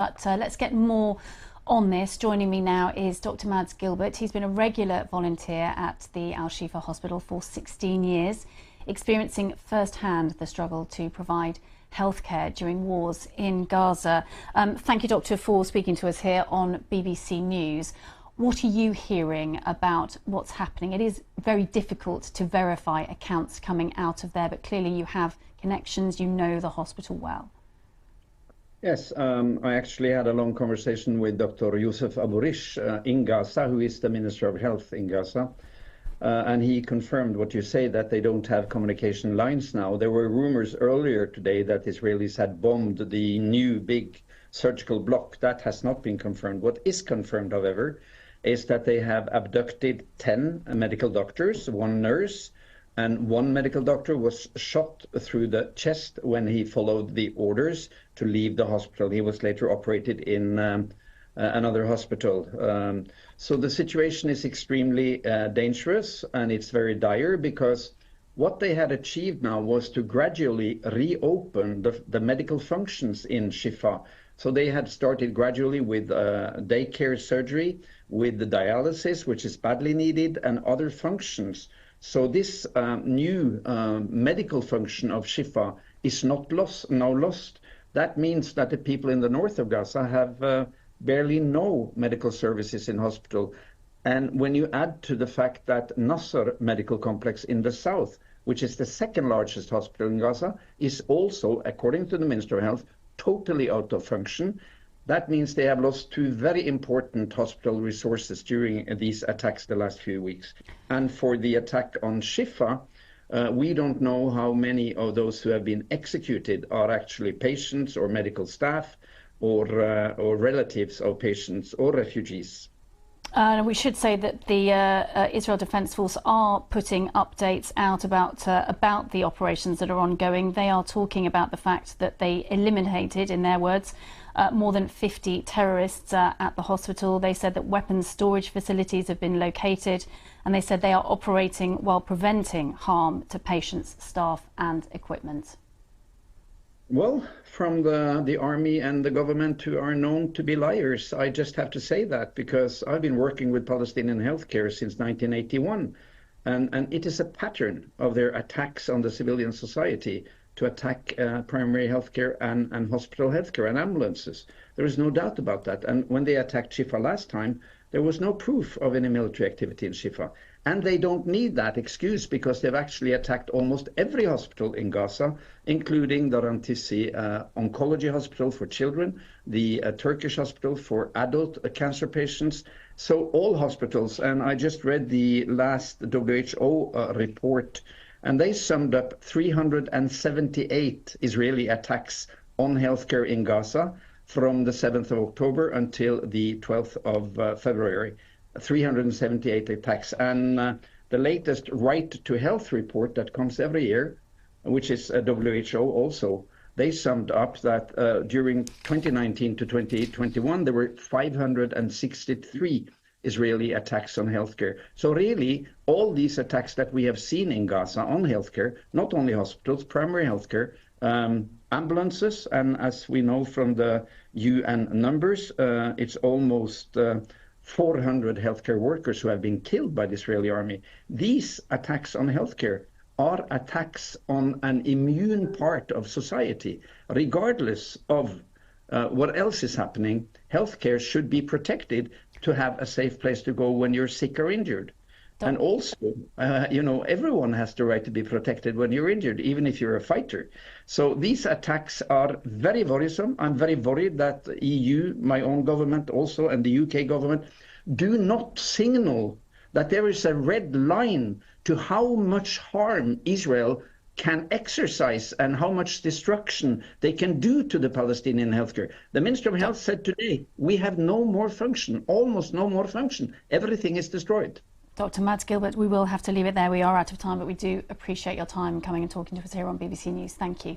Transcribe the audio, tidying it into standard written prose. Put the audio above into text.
But let's get more on this. Joining me now is Dr. Mads Gilbert. He's been a regular volunteer at the al-Shifa hospital for 16 years, experiencing firsthand the struggle to provide healthcare during wars in Gaza. Thank you, Doctor, for speaking to us here on BBC News. What are you hearing about what's happening? It is very difficult to verify accounts coming out of there, but clearly you have connections, you know the hospital well. Yes, I actually had a long conversation with Dr. Youssef Abou-Rish in Gaza, who is the Minister of Health in Gaza. And he confirmed what you say, that they don't have communication lines now. There were rumors earlier today that Israelis had bombed the new big surgical block. That has not been confirmed. What is confirmed, however, is that they have abducted 10 medical doctors, 1 nurse, and 1 medical doctor was shot through the chest when he followed the orders to leave the hospital. He was later operated in another hospital. So the situation is extremely dangerous, and it's very dire, because what they had achieved now was to gradually reopen the medical functions in Shifa. So they had started gradually with daycare surgery, with the dialysis, which is badly needed, and other functions. So this new medical function of Shifa is now lost. That means that the people in the north of Gaza have barely no medical services in hospital. And when you add to the fact that Nasser Medical Complex in the south, which is the second largest hospital in Gaza, is also, according to the Minister of Health, totally out of function. That means they have lost 2 very important hospital resources during these attacks the last few weeks. And for the attack on Shifa, we don't know how many of those who have been executed are actually patients or medical staff or relatives of patients or refugees. We should say that the Israel Defence Force are putting updates out about the operations that are ongoing. They are talking about the fact that they eliminated, in their words, more than 50 terrorists at the hospital. They said that weapons storage facilities have been located, and they said they are operating while preventing harm to patients, staff and equipment. Well, from the army and the government, who are known to be liars, I just have to say that, because I've been working with Palestinian healthcare since 1981, and it is a pattern of their attacks on the civilian society to attack primary healthcare and hospital healthcare and ambulances. There is no doubt about that. And when they attacked Shifa last time, there was no proof of any military activity in Shifa. And they don't need that excuse, because they've actually attacked almost every hospital in Gaza, including the Rantisi Oncology Hospital for children, the Turkish hospital for adult cancer patients. So all hospitals, and I just read the last WHO report, and they summed up 378 Israeli attacks on healthcare in Gaza from the 7th of October until the 12th of February. 378 attacks. And the latest Right to Health report that comes every year, which is WHO also, they summed up that during 2019 to 2021, there were 563 Israeli attacks on healthcare. So really, all these attacks that we have seen in Gaza on healthcare, not only hospitals, primary healthcare, ambulances, and as we know from the UN numbers, it's almost 400 healthcare workers who have been killed by the Israeli army. These attacks on healthcare are attacks on an immune part of society. Regardless of what else is happening, healthcare should be protected to have a safe place to go when you're sick or injured. And also, everyone has the right to be protected when you're injured, even if you're a fighter. So these attacks are very worrisome. I'm very worried that the EU, my own government also, and the UK government do not signal that there is a red line to how much harm Israel can exercise and how much destruction they can do to the Palestinian healthcare. The Minister of Health said today, we have no more function, almost no more function. Everything is destroyed. Dr. Mads Gilbert, we will have to leave it there. We are out of time, but we do appreciate your time coming and talking to us here on BBC News. Thank you.